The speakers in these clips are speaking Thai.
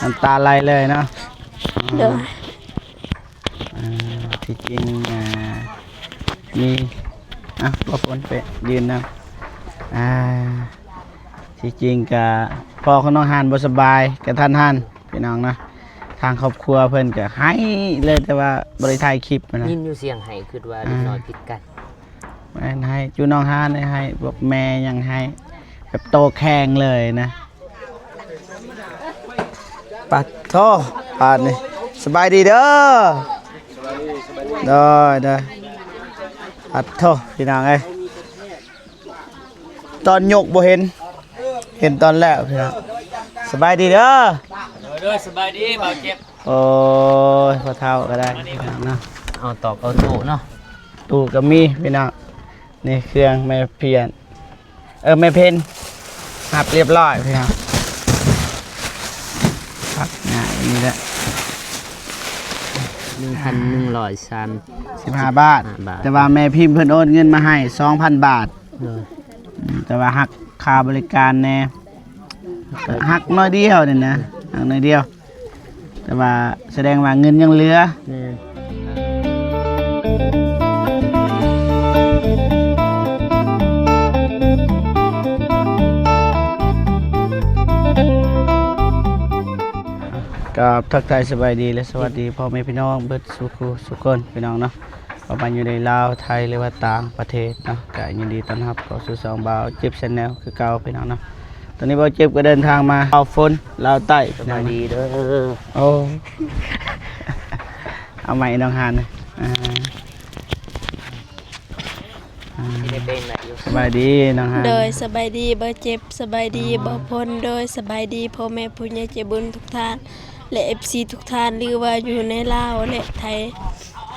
น้ำตาไหลเลยเนาะเด้อที่จริงมีบ่ฝนไปยืนนะที่จริงกับพ่อของน้องฮานบ่สบายกับท่านฮานพี่น้องนะทางครอบครัวเพิ่นก็ให้เลยแต่ว่าบริถ่ายคลิปนะยินอยู่เสียงให้คือว่าเล็กน้อยผิดกันแม่ให้จูน้องฮานให้แบบแม่ยังให้แบบโตแข็งเลยนะปัดโทปัดนี่สบายดีเด้อได้ปัดโทพี่น้องเอ้ยตอนยกบ่เห็นตอนแรกพี่น้องสบายดีเด้อสบายดีเบาเจ็บโอ้ยพอเท่าก็ได้นะเอาตอกเอาตู้เนาะตู้ก็มีพี่น้องนี่เครื่องแม่เพียนแม่เพนหับเรียบร้อยพี่น้องพักง่ายนี่แหละ1,115 บาทแต่ว่าแม่พิมพ์เพิ่นโอนเงินมาให้ 2,000 บาทแต่ว่าหักค่าบริการแน่หักน้อยเดียวนี่นะหักน้อยเดียวแต่ว่าแสดงว่าเงินยังเหลือกับทักทายสบายดีและสวัสดีพ่อแม่พี่น้องเบิดสุขคนพี่น้องเนาะประมาณอยู่ในลาวไทยหรือว่าต่างประเทศเนาะก็ยินดีต้อนรับเข้าสู่2บ่าวเจ็บ Channel คือเก่าพี่น้องเนาะตอนนี้บ่าวเจ็บก็เดินทางมาลาวฝนลาวใต้สบายดีเด้อโอ้เอาใหม่น้องฮานสบายดีน้องฮานโดยสบายดีบ่เจ็บสบายดีบ่พ้นโดยสบายดีพ่อแม่ผู้ใหญ่ใจบุญทุกท่านและ FC ทุกท่านหรือว่าอยู่ในลาวและไทย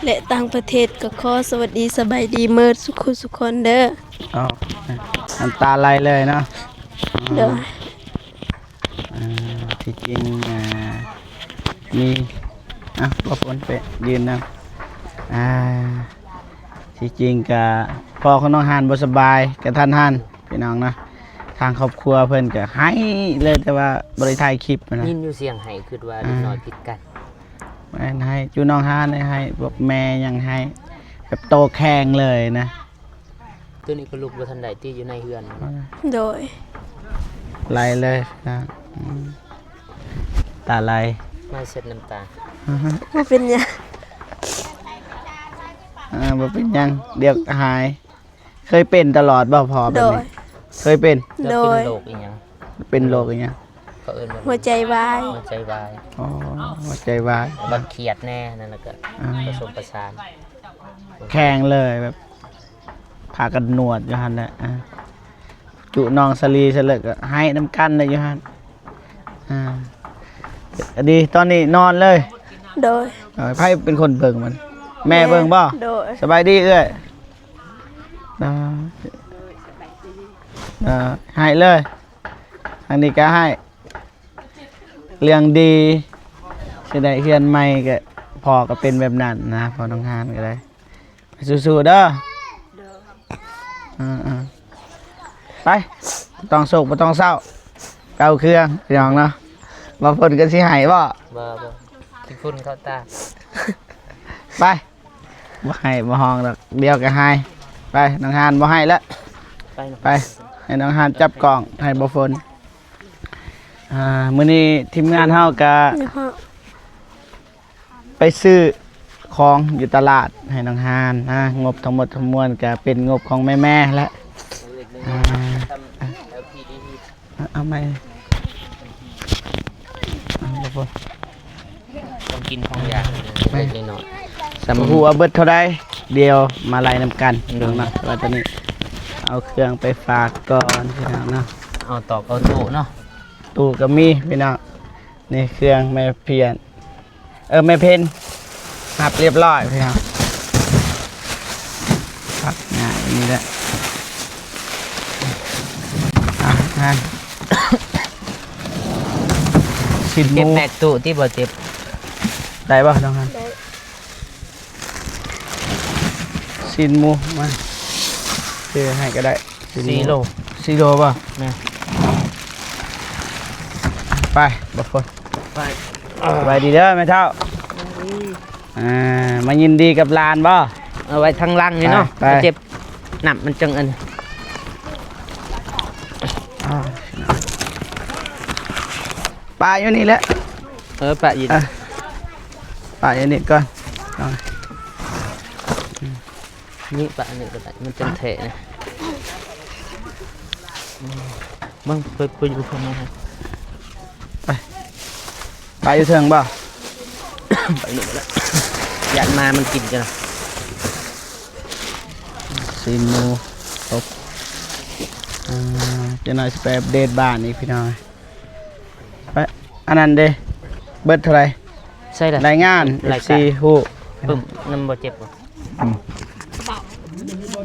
และต่างประเทศก็ขอสวัสดีสบายดีเมิดสุขคนเด้อน้ำตาไหลเลยเนาะเด้อที่จริงมีบ่ฝนไปยืนนะที่จริงกับพ่อของน้องฮานบ่สบายกับท่านฮานพี่น้องนะทางครอบครัวเพิ่นก็ให้เลยแต่ว่าบริถ่ายคลิปนะยินอยู่เสียงให้คือว่าเล็กน้อยผิดกันแม่ให้จูน้องฮานให้แบบแม่ยังให้แบบโตแข็งเลยนะตัวนี้ก็ลูกบ่ทันได้ที่อยู่ในเฮือนโดยไหลเลยนะตาไหลมาเช็ดน้ำตาบ่เป็นหยังบ่เป็นหยังเดี๋ยวหายเคยเป็นตลอดบ่พอแบบนี้เคยเป็นโดยโรคอีหยังเป็นโรคอีหยังก็เอิ้นว่าหัวใจวายอ๋อหัวใจวายบักเครียดแน่นั่นแล้วก็ผสมประสานแข็งเลยแบบพากันหนวดอยู่หั่นแหละจุน้องสลีซะเลยก็ให้น้ำกันเลยอยู่หั่นดีตอนนี้นอนเลยโดยไผเป็นคนเบิ่งมันแม่เบิ่งบ่สบายดีเอ้ยให้เลยอันนี้ก็ให้เรื่องดีสิได้เฮือนใหม่ก็พอก็เป็นแบบนั้นนะพอต้องหานก็ได้สู้ๆเด้อไปต้องโศกบ่ต้องเศร้าเก่าเครื่องพี่น้องเนาะบ่ฝนก็สิให้บ่กินฝุ่นเข้าตาไปบ่ให้บ่ห้องดอกเดียวก็ให้ไปน้องหานบ่ให้แล้วไปให้น้องหานจับกล่องให้บ่ฝนมื้อนี้ทีมงานเฮาก็ไปซื้อของอยู่ตลาดให้น้องหานงบทั้งหมดทั้งมวลก็เป็นงบของแม่ๆแล้วเอาไหมบ่ฝนต้องกินของยากเล็กน้อยสำหัวเบิดเท่าใดเดียวมาไล่นำกันดูนะว่าตอนนี้เอาเครื่องไปฝากก่อนพี่น้องเนาะเอาตอกเอาตู้เนาะตู้ก็มีพี่น้องนี่เครื่องแม่เพียนแม่เพนหับเรียบร้อยพี่น้องพักง่ายนี่แหละชิ้นหมูเก็บแบกตู้ที่บ่เจ็บได้ป่ะน้องฮันชิ้นหมูมาซื้อให้ก็ได้4 โลป่ะไปบ่ฝน สบายดีเด้อแม่เฒ่ามายินดีกับหลานบ่ เอาไว้ทางล่างนี่เนาะ ไป เจ็บหนับมันจังอัน ป้าอยู่นี่แหละ ปะยิน ป้าอยู่นี่ก่อน นี่ปะนี่ก็ได้มันจังเทะนะบังไปอยู่ข้างในครับ ป้าอยู่เทิงบ่ ไปนี่ก็ได้อยากมามันกินกันนะ ซีนหมูครบจะหน่อยสไปอัปเดตบ้านนี่พี่น้อยไปอันนั้นเด้เบิดเท่าไหร่ ใช่ละ รายงาน ราย FC การ ฮู้ ปุ่มน้ำบ่เจ็บบ่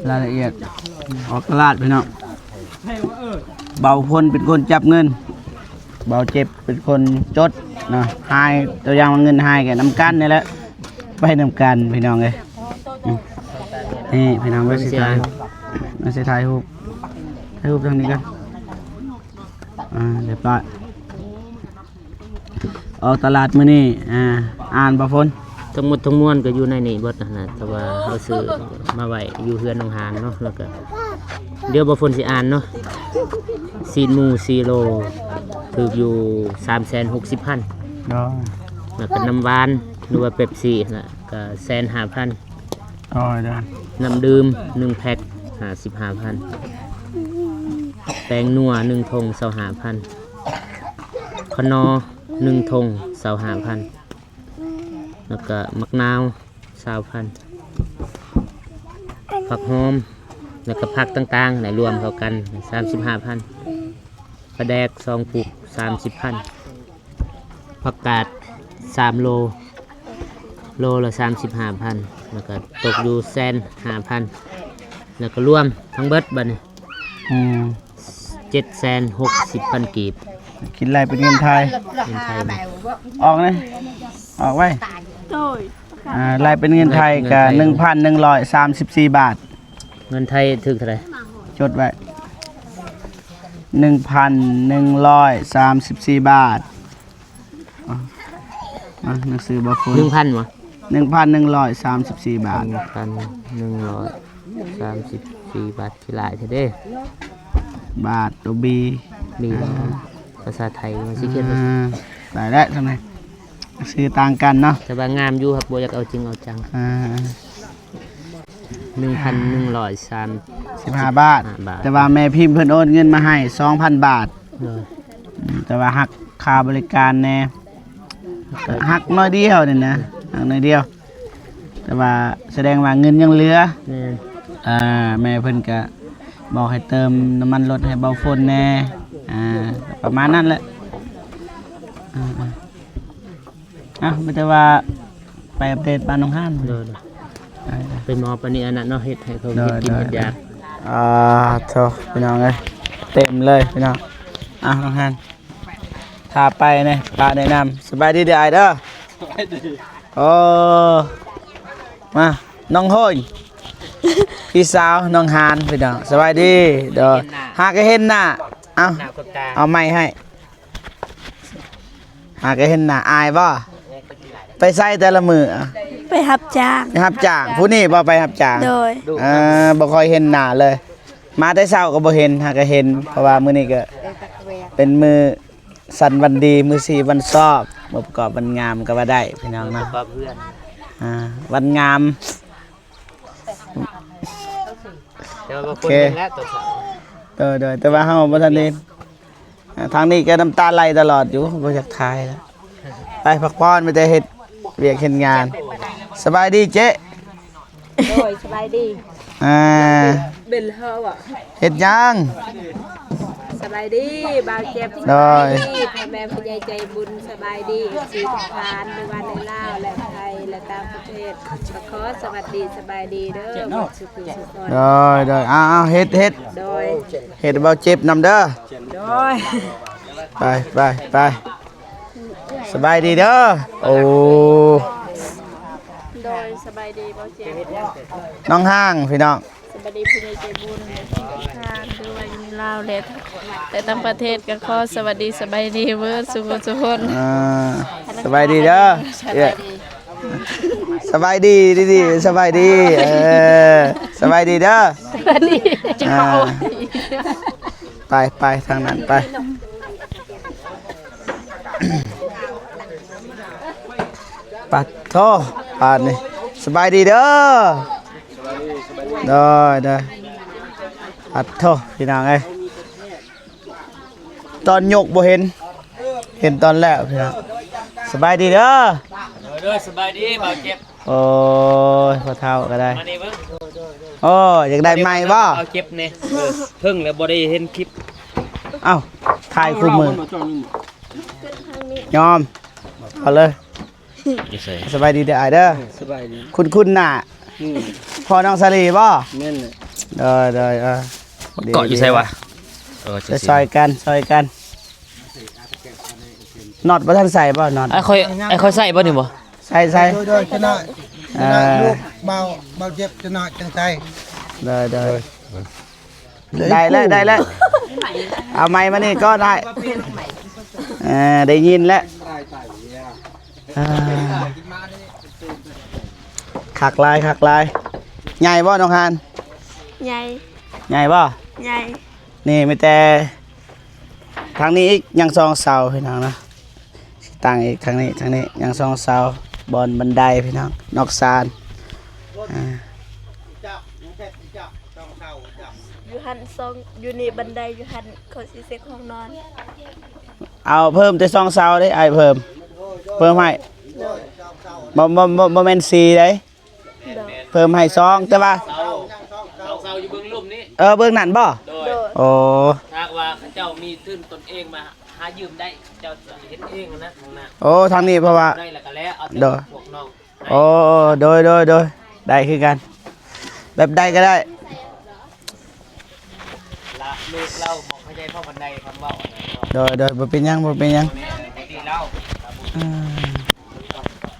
รายละเอียดออกตลาดพี่น้องเบาพลเป็นคนจับเงิน เบาเจ็บเป็นคนจดนะหายตัวอย่างว่าเงินหายแกน้ำกันนี่แหละไปน้ำกันพี่น้องเลยนี่พี่น้องไปสิถ่ายมาสิถ่ายรูปทางนี้กันเรียบร้อยออกตลาดมื้อนี้อ่านบ่ฝน ทั้งหมดทั้งมวลก็อยู่ในนี่เบิดนะแต่ว่าเขาซื้อมาไว้อยู่เฮือนน้องหานเนาะแล้วก็เดี๋ยวบ่ฝนสิอ่านเนาะซีนหมู4 โลถูกอยู่ 360,000 ดอ แล้วก็น้ำหวานหรือว่าเป๊ปซี่นะก็150,000 ดอยเด้อ น้ำดื่ม1 แพ็ค55,000แป้งนัว1 ธง25,000ขนอ1 ธง25,000แล้วก็มะนาว20,000ผักหอมแล้วก็ผักต่างๆรวมเข้ากัน35,000ปลาแดก2 ปุก30,000ผักกาด3 โลละ35,000แล้วก็ตกอยู่150,000แล้วก็รวมทั้งเบิดบัดนี้ 760,000 กีบ คิดไรเป็นเงินไทย เงินไทยนะ ออกเลยออกไว้ โดย รายเป็นเงินไทยกับ 1,134 บาท เงินไทยถึงเท่าไหร่ จดไว้ 1,134 บาทหนังสือบอฟุน 1,000วะ 1,134 บาท 1,134 บาทที่หลายเท่าเด้ บาทตัวบี มีภาษาไทยมันสิเขียนว่า หลายแล้วทำไมซื้อต่างกันเนาะ แต่ว่างามอยู่ครับบ่อยากเอาจริงเอาจัง 1,135 บาท แต่ว่าแม่พิมพ์เพิ่นโอนเงินมาให้ 2,000 บาท เลย แต่ว่าหักค่าบริการแน่หักน้อยเดียวเนี่ยนะหักน้อยเดียว แต่ว่าแสดงว่าเงินยังเหลือ แม่น แม่เพิ่นก็บอกให้เติมน้ำมันรถให้เบาฝนแน่ประมาณนั้นแหละไม่ใช่ว่าไปอัปเดตบ้านน้องห้าน เลยไปหมอปานนี้อันนั้นเนาะเฮ็ดให้เขาเฮ็ดกินเฮ็ดยา โธ่พี่น้องเลยเต็มเลยพี่น้องน้องห้านพาไปเนี่ยพาแนะนำสบายดีเด้อไอเด้อโอ้มาน้องโฮยพี่สาวน้องฮานพี่น้องสบายดีเด้อหากเห็นหน้าเอาไม้ให้หากเห็นหน้าอายบ่ไปใส่แต่ละมือ ไปรับจ้าง รับจ้างผู้นี้บ่ไปรับจ้าง โดย บ่ค่อยเห็นหน้าเลย มาแต่เช้าก็บ่เห็นหากเห็นเพราะว่ามื้อนี้ก็เป็นมือสันวันดีมือ4วันสอบบ่ประกอบวันงามก็ว่าได้พี่น้องเนาะ กับเพื่อน วันงาม แต่ว่าคนนึงแล้วตัวสาว โดยแต่ว่าเฮาบ่ทันได้ทางนี้ก็น้ำตาไหลตลอดอยู่บ่อยากทายแล้วไปพักผ่อนไปแต่เฮ็ดเวียกเฮ็ดงาน สบายดีเจ๊ โดยสบายดี เบลเฮาอ่ะ เฮ็ดหยัง สบายดีบาวเจ็บส ได้ บายดีพ่อแม่ผู้ใหญ่ใจบุญสบายดีสีทุกทานในวันในลาวและไทยและต่างประเทศขอสวัสดีสบายดีเด้อสุขสุขคน โดยเอาเฮ็ด โดย เฮ็ดเบาเจ็บนำเด้อ โดย ไปสบายดีเด้อโอ้ โดยสบายดีบ่เจ็บ น้องห้างพี่น้อง ส บายดีผู้ใหญ่ใจบุญทุกท่านด้วยลาวและแต่ต่างประเทศก็ขอสวัสดีสบายดีเวิร์ดสุขสุขคน สบายดีเด้อสบายดีดีๆสบายดีสบายดีเด้อ สวัสดีจะเอา ไปทางนั้นไปปัดโทปาดนี่สบายดีเด้อได้ปัดโทพี่นางเอ้ยตอนยกบ่เห็นตอนแรกพี่นางสบายดีเด้อ เด้อสบายดีเบาเจ็บ โอ้ยพอเท่าก็ได้ มานี่เบิ่ง โอ้อยากได้ไม้บ่ เอาเจ็บแน่เพิ่งแล้วบ่ได้เห็นคลิป เอ้าถ่ายคู่มือยอมเอาเลยสบายดีเด้ออ้ายเด้อ สบายดี คุณน่ะพ่อน้องสลีบ่ แม่นเลย ได้เกาะอยู่ไสวะ จะซอยกันน็อตบ่ทันใส่บ่น็อต ไอ้ค่อยใส่บ่นี่บ่ ใส่ โดยชนะลูกเบาเจ็บชนะจังใจ ได้แล้วเอาไม้มานี่ก็ได้ได้ยินแล้วคักลายใหญ่บ่น้องฮาน ใหญ่ ใหญ่บ่ ใหญ่ นี่มีแต่ทางนี้อีกยังซองเสาพี่น้องนะตั้งอีกทางนี้ยังซองเสาบอนบันไดพี่น้องนอกซาน อยู่หันซองอยู่นี่บันไดอยู่หันเขาสิเซ็กห้องนอน เอาเพิ่มแต่ซองเสาได้ไอเพิ่มให้บ่แม่น4ได้ โดย เพิ่มให้2แต่ว่า เสาอยู่เบื้องลุ่มนี้ เบิ่งนั่นบ่ โดย โดย โอ้ ถ้าว่าเจ้ามีทุนตนเองมาหายืมได้เจ้าจะเห็นเองนะทางนั้น โอ้ทางนี้เพราะว่า ได้แล้วก็แล้วเอา โด แต่ ย พวกน้อง โอ้โดยได้คือกัน แบบใดก็ได้ ละลูกเราบอกเข้าใจพ่อบันไดคำเว้านะ โดยบ่เป็นหยัง ดีเล่า อืม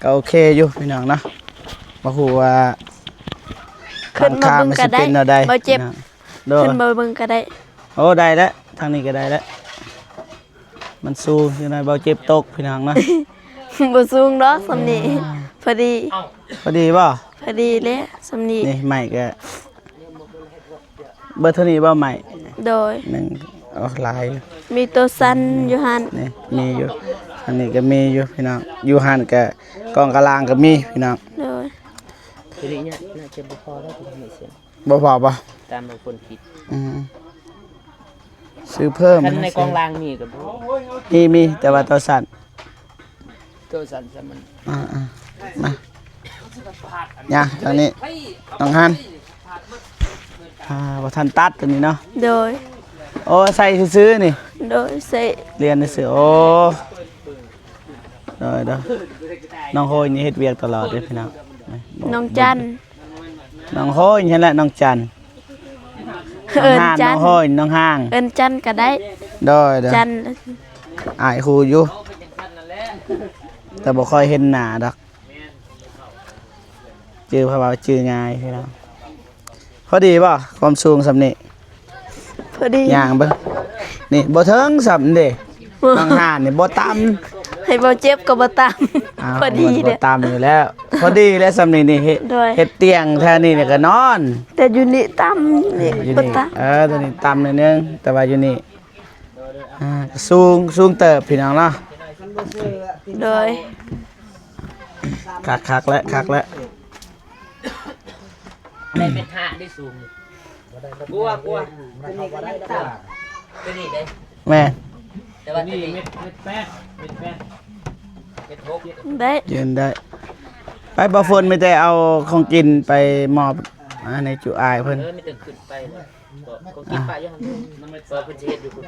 ก็โอเคอยู่พี่น้องเนาะบ่ฮู้ว่า ขึ้นมาเบิ่งก็ได้ ทางข้ามมันสิเป็นแนวใด บ่เจ็บ โดย ขึ้นมาเบิ่งก็ได้ โอ้ได้แล้วทางนี้ก็ได้แล้วมันสูงจังได๋บ่เจ็บตกพี่น้องเนาะ บ่สูงดอกสำนี้พอดี พอดีบ่ พอดีเลยสำนี้ นี่ใหม่ก็เบอร์เท่านี้บ่ใหม่ โดย หนึ่งเอาหลายอยู่ มีตัวสั้นอยู่หัน นี่มีอยู่อันนี้ก็มีอยู่พี่น้องอยู่หันก็กองกลางก็มีพี่น้อง โดย ทีนี้เนี่ยน่าจะบ่พอแล้วที่ไม่เสีย บ่พอบ่ ตามบางคนผิด อืมซื้อเพิ่ม ท่านในกองรางมีกับบ่ มีแต่ว่าตัวสั่น ตัวสั่นซะมัน มาเนี่ยทางนี้น้องฮันว่าทันตัดตัวนี้เนาะ โดย โอ้ใส่ซื้อๆนี่ โดยเสะ เรียนซื้อโอ้เด้อน้องโฮยนี่เฮ็ดเวียกตลอดเด้อพี่น้อง น้องจัน น้องโฮยนี่แหละน้องจัน เอิ้น น้อง จั น้อน งโฮยน้องห้าง เอิ้นจันก็ได้ เด้อ จัน อายครูอยู่แต่บ่ค่อยเห็นหน้าดอกชื่อเพราะว่าชื่อง่ายพี่น้องพอดีป่ะความสูงสำนี้ พอดี ย่างเบิ่งนี่บ่เทิงสำเด้บางหานนี่บ่ต่ำ ให้บ่เจ็บก็บ่ตาม พอดี มัน เด้ บ่ต่ำอยู่แล้ว พอดีแล้วสำนี้นี่เฮ็ด ด้วย เฮ็ดเตียงแท้นี่ก็นอน แต่อยู่นี่ตามนี่ อยู่ บ่ นี่ ตาม ตัวนี้ต่ำนิดนึงแต่ว่าอยู่นี่สูงเติบพี่น้องเนาะ โดย คักแล้ว ได้เป็นห้าได้สูงกลัวตัวนี้ได้ แม่ แต่ว่าตัวนี้เม็ดแป้งเม็ดทบ ได้ ยืนได้ ไปบ่ฝนไม่ได้เอาของกินไปมอบในจุอายเพิ่น ไม่ตึงขึ้นไปก็กินไปยังมันไม่พอเป็นเฮ็ดอยู่คุณ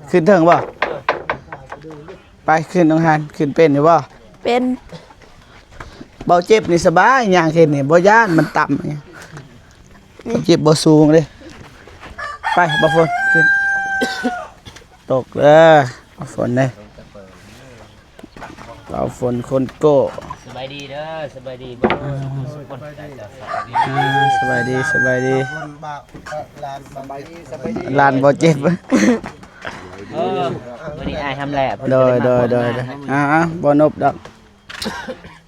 ขึ้นเถิงบ่ไปขึ้นน้องหานขึ้นเป็นอยู่บ่ เป็น เบาเจ็บนี่สบายย่างเห็นนี่บ่ย่านมันต่ำนี่เจ็บบ่สูงเด้ไปบ่ฝนขึ้น ตกเด้อบ่ฝนเด้บ่ฝนคนโก้ สบาย ายดีเด้อสบายดีบ่คนใจจะสบายดี สบายดีสบายดี บนบ่าวลานสบายดีสบายดี ลานบ่เจ็บ วันนี้อายทำแหละ โดยบ่นบดอก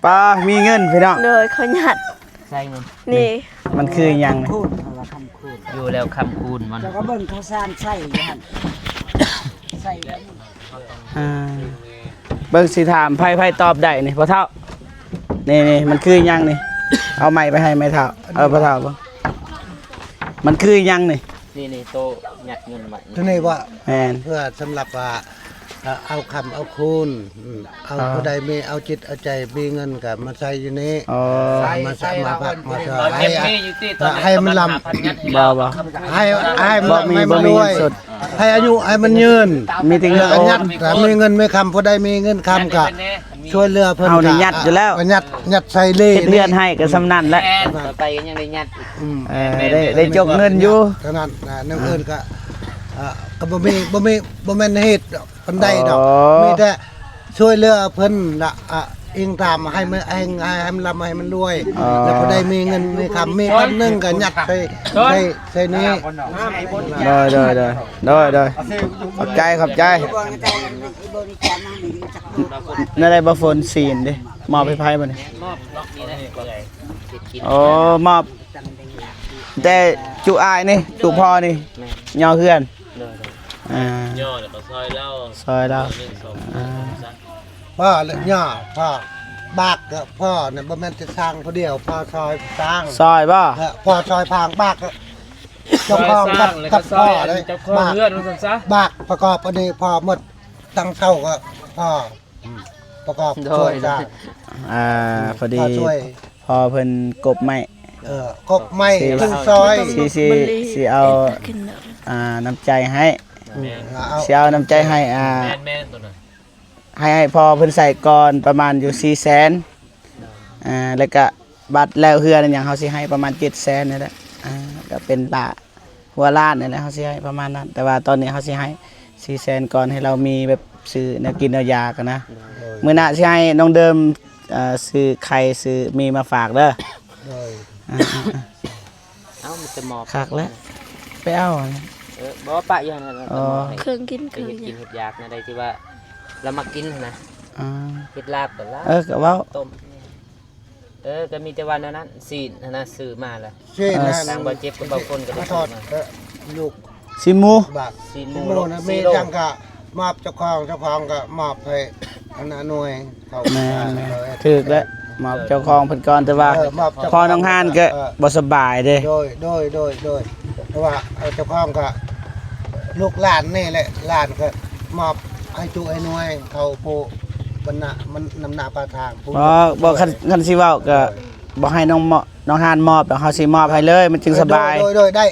ป้ามีเงินพี่น้อง โดยเขาหยัด ใส่เงิน นี่ มันคือหยังนี่ คูณเอาละคำคูณ อยู่แล้วคำคูณมัน แล้วก็เบิ่งข้าวสารใส่อยู่หั่นใส่แล้ว อ่าเบิ่งสิถามไผตอบได้นี่พ่อเฒ่านี่มันคือหยังนี่เอาไม้ไปให้แม่เฒ่าพ่อเฒ่าบ่มันคือหยังนี่ นี่โตหยัดเงินไว้ ทีนี้ว่า แม่น เพื่อสำหรับว่าเอาคำเอาคูณเอาผู้ใดมีเอาจิตเอาใจมีเงินกับมาใส่อยู่นี้ อ๋อ มาใส่มาพักมาใส่ เก็บมีอยู่ที่ตอน ให้มันล บ่ ำให้มัน บ่มี ให้ บ่ มัน มี รว เงิ ย นสด ให้อายุให้มันยืน มีแต่เงิน แล้ว โอ ก็ยั น ดถ้ามีเงินไม่คำผู้ใดมีเงินคำกับช่วยเหลือเพิ่น เอานี่ยัดอยู่แล้ว ยัดใส่เล่ เฮ็ดเรือนให้ก็สำนั่นแหละ แอนต่อไปก็ยังได้หยัดอีก ได้จกเงินอยู่ เท่านั้นนั่นเอิ้นก็บ่แม่นเหตุปานใดดอก อ๋อ มีแต่ช่วยเหลือเพิ่นละอิงตามให้มันให้มันร่ำให้มันรวย แล้วผู้ใดมีเงินมีคำมีคนหนึงก็ยัดใส่นี้ โดยขอบใจ บ่งใจบ่มีจานนั่งนี่จัก นั่นได้บ่ฝนศีลเด้มอบให้ไผบ่นี่ มอบล็อกนี้นะเปื่อยกิน อ๋อมอบแต่จุอายนี่จุพ่อนี่ย่อเฮือน เลย ย่อแล้วก็ซอยเราอ่า พ่อและย่าพ่อบากก็พ่อเนี่ยบ่แม่นจะสร้างผู้เดียวพ่อซอยสร้าง ซอยบ่ พ่อซอยพางบากก็เจ้าของกับพ่อเลยบาก บากประกอบอันนี้พอหมดตั้งเท่าก็พ่อประกอบช่วยได้ พอดี พ่อช่วย พอเพิ่นกบไม้ กบไม้ถึงซอย สิเอา ขึ้นเนาะ น้ำใจให้ เอา สิเอาน้ำใจให้แม่ตัวนั้น ให้พอเพิ่นใส่ก่อนประมาณอยู่400,000แล้วก็บัตรแล้วเฮือนั่นหยังเฮาสิให้ประมาณ700,000นี่แหละก็เป็นหัวล้านนี่แหละเฮาสิให้ประมาณนั้น แต่ว่าตอนนี้เฮาสิให้400,000ก่อนให้เรามีแบบซื้อแนวกินแนวยากันนะมื้อหน้าสิให้น้องเดิมซื้อไข่ซื้อมีมาฝากเด้อ เลย เอ้ามันจะหมอบ คักแล้วไปเอาอันนี้ บ่ว่าปะอยู่นั่น อ๋อ เครื่องกินเค เค รื่ ย องห กิ ยั น ด เห็ดยากนะใดที่ว่าเรามากินนะ อ่า เห็ดลาบกับลาบ ก็เว้า ต้มก็มีแต่วันนั้นซีนนะซื้อมาแล้ว ช่วยนั่น ทางบ่เจ็บกับบางคนก็ มา ได้ ท ซื้ อ อ ด มา ลูก ซิมู บาก ซีนห โม มู นะ ซี มี โร่ จังก็มอบเจ้าของก็มอบให้คณะหน่วยเขา แม่ถูกแล้วมอบเจ้าของเพิ่นก่อนแต่ว่า มอบเจ้า พอน้องห่านก็บ่สบายเด้ โดยเพราะว่าเจ้าของก็ลูกหลานนี่แหละหลานก็มอบให้จุให้หน่วยเขาผู้บรรณะมันนำหน้าปลาทางผู้ บ่คันสิเว้าก็บ่ให้น้องห่านมอบแล้วเฮาสิมอบให้เลย มันจึงสบาย โดยได้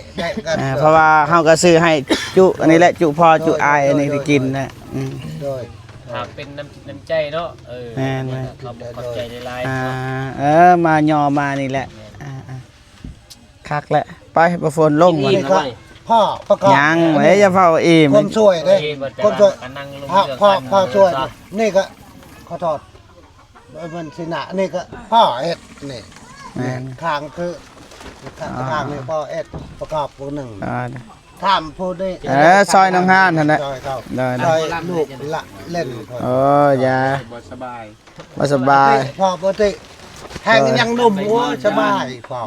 กัน เพราะว่าเฮาก็ซื้อให้จุอันนี้แหละจุพ่อจุอายอันนี้ที่กินนะโดย หากเป็นน้ำใจเนาะขอบใจในไลน์ มาย่อมานี่แหละคักแหละไปบ่ฝนลง กิน ว่ะ แล้ว พ่อประกอบ ยังเอ้ยอย่าเฝ้าอิ่ม ความช่วยเด้ความช่วย นั่งลง พ่อช่วยนี่ก็ขอโทษมันสินะนี่ก็พ่อเอ็ดนี่ แม่น ข้างคือข้างนี่พ่อเอ็ดประกอบผู้หนึ่ง อ่า ถามผู้ได้ ซอยน้องห่านนั่นแหละ ซอยเขา ได้ ซอยลูกละเล่น โอ้อย่าบ่สบาย พ่อปกติแทงยังหนุ่มโอ้สบายพ่อ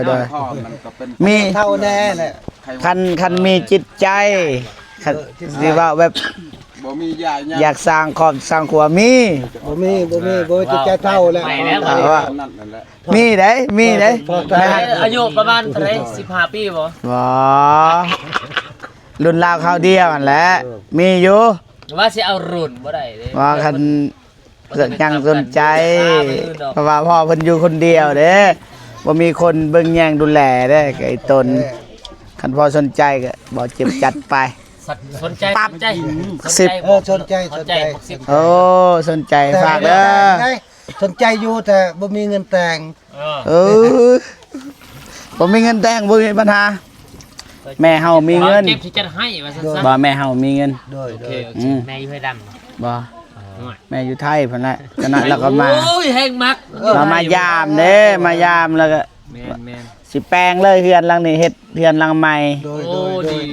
โดยมี เท่าแน่แหละ คันมีจิตใจคันสิว่าแบบ บ่มียาหยัง อยากสร้างครอบสร้างครัวมี บ่จิตใจเท่าแล้ว ใหม่แล้ว ว่า นั่นแหละ มีได้มีได้ อายุประมาณเท่าไหร่15 ปีบ่ บ่รุ่นราวคราวเดียวนั่นแหละมีอยู่ ว่าสิเอารุ่นบ่ได้เด้ ว่าคันเกิดยังสนใจเพราะว่าพ่อเพิ่นอยู่คนเดียวเด้บ่มีคนเบิ่งแย่งดูแลเด้ไอ้ตนคันพ่อสนใจก็บ่เจ็บจัดไป สนใจปั๊บใจ สนใจ โอ้สนใจฝากเด้อ สนใจอยู่แต่บ่มีเงินแต่ง เออบ่มีเงินแต่งบ่มีปัญหาแม่เฮามีเงิน เก็บที่จะให้ว่าซั่น บ่แม่เฮามีเงิน โดย โอเคแม่อยู่ให้ดำ บ่ แม่อยู่ไทยพุ่นแหละจังนั้นแล้วก็มา โอ้ยแห้งมัก เรามายามเด้มายามแล้วก็ แมน สิแปลงเลยเฮือนหลังนี้เฮ็ดเฮือนหลังใหม่ โดย โอ้ โดย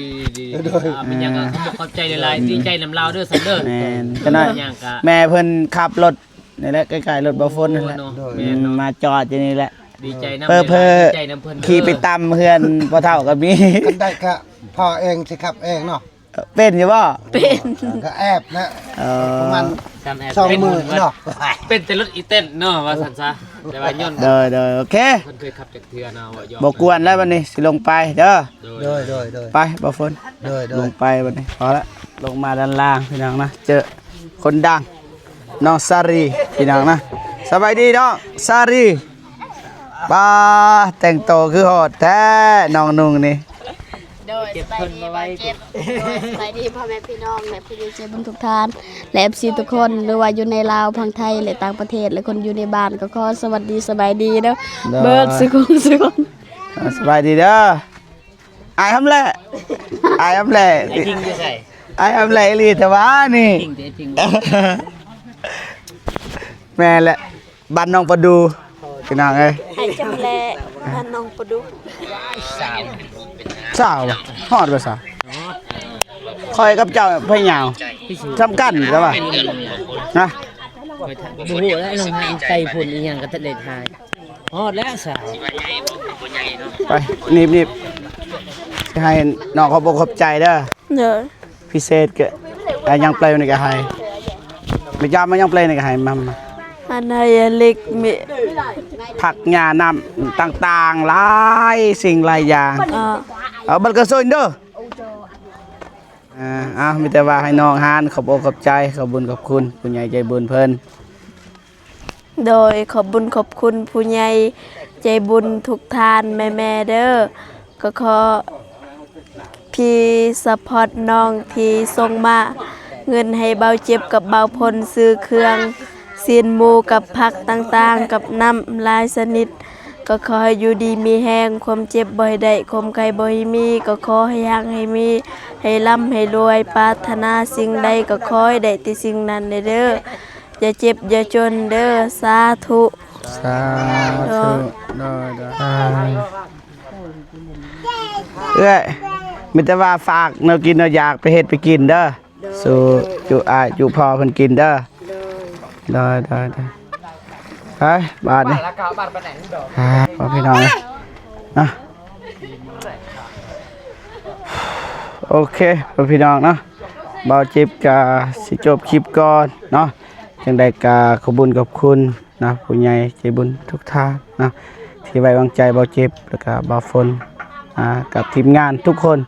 โด ดี ย เป็นยังไงเขาบอกเข้าใจหลายๆดีใจนำลาวเด้อสันเด้อ แม่นจังนั้น ยังกะ แม่เพิ่นขับรถนี่แหละใกล้ๆรถบ่ฝนนั่นแหละ แม่น มาจอดอยู่นี่แหละ ดีใจนำ เพ้อ ดีใจนำเพิ่น ขี่ไปตำเฮือนบ่เท่ากับมี กันได้ก็พ่อเองสิครับเองเนาะ เป็นอยู่บ่ เป็น ก็แอบนะ เอ ประมาณ จำแอบ 20,000เนาะ เป็นแต่รถอีเต้นเนาะว่าสันซะแต่ว่าย่น เด้อโอเค เพิ่นเคยขับจากเทือเนาะว่ายอม บ่กวนแล้วบัดนี้สิลงไปเด้อ โดยโดยโดย ไปบ่ฝน โดยโด ล ย งไปบัดนี้พอละลงมาด้านล่างพี่น้องนะเจอคนดังน้องซารีพี่น้องนะสบายดีน้องซารีป้าแต่งโตวคือโหดแท้น้องนุ่งนี่ โดยสบายดีบ่เจ็บสบายดีพ่อแม่พี่น้องและผู้ใจบุญทุกท่านและ FC ทุกคนหรือว่าอยู่ในลาวพังไทยและต่างประเทศและคนอยู่ในบ้านก็ขอสวัสดีสบายดีเด้อเบิดสุขสุข สบายดีเด้ออายทำแหละอายทำแหละ ไอ้ทิ้งจะใส่ อายทำแหละอีหลีแต่ว่านี่ ทิ้งเดี๋ยวทิ้ง แม่แหละบ้านน้องประดูพี่น้องเอ้ย ไอ้จำแลบ้านน้องประดุก สาวบ่ฮอดบ่สาวคอยกับเจ้าพะยาวสำคัญใช่ป่ะนะ บูฮูแล้วไอ้น้องหางใจพุ่นอีหยังก็ทะเลทายฮอดแล้วสาว ไปนีบสิให้น้องเขาบอกขอบใจเด้อ เด้อ พิเศษก็ยังเปลวนี่ก็ให้ไม่ยามมันยังเปลวนี่ก็ให้มา อันไหนเล็กมี ผักหญ้านำต่างๆหลายสิ่งหลายอย่าง เอาบัตรกระสุนเด้อมีแต่ว่าให้น้องฮานขอบอกขอบใจขอบบุญขอบคุณผู้ใหญ่ใจบุญเพิ่น โดยขอบบุญขอบคุณผู้ใหญ่ใจบุญทุกท่านแม่ๆเด้อก็ขอพี่สปอร์ตน้องที่ส่งมาเงินให้เบาเจ็บกับเบาพลซื้อเครื่องซีนหมูกับผักต่างๆกับน้ำลายสนิทก็ขอให้อยู่ดีมีแห้งความเจ็บบ่อยได้ความไข้บ่อยมีก็ขอให้ยังให้มีให้ร่ำให้รวยปรารถนาสิ่งใดก็ขอให้ได้ที่สิ่งนั้นเด้ออย่าเจ็บอย่าจนเด้อสาธุ สาธุเอ้ยมีแต่ว่าฝากแนวกินแนวอยากไปเฮ็ดไปกินเด้อสู่จุพ่อเพิ่นกินเด้อได้ไปบาทนี่พอพี่น้องนะโอเคพอพี่น้องเนาะเบาจิบกะสิจบคลิปก่อนเนาะจังได้กะขอบคุญขอบคุณนะผู้ใหญ่ใจบุญทุกท่านนะที่ไว้วางใจเบาจิบแล้วก็เบาฝนกับทีมงานทุกคน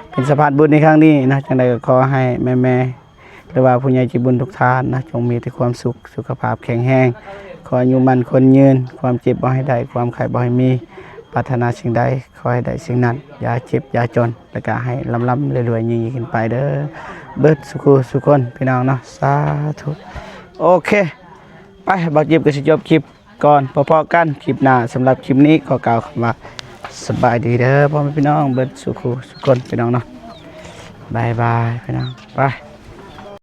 เป็นสะพานบุญในครั้งนี้นะจังได้ก็ขอให้แม่หรือว่าผู้ใหญ่ใจบุญทุกท่านนะจงมีแต่ความสุขสุขภาพแข็งแรงขออายุมันคนยืนความเจ็บบ่ให้ได้ความไข้บ่ให้มีปรารถนาสิ่งใดขอให้ได้สิ่งนั้นอย่าเจ็บอย่าจนแล้วก็ให้ร่ำรวยๆยิ่งขึ้นไปเด้อเบิดสุขคนพี่น้องเนาะสาธุโอเคไปบักยิบก็สิจบคลิปก่อนพอๆกันคลิปหน้าสำหรับคลิปนี้ขอกล่าวคำว่าสบายดีเด้อพ่อแม่พี่น้องเบิดสุขคนพี่น้องเนาะบายพี่น้องไป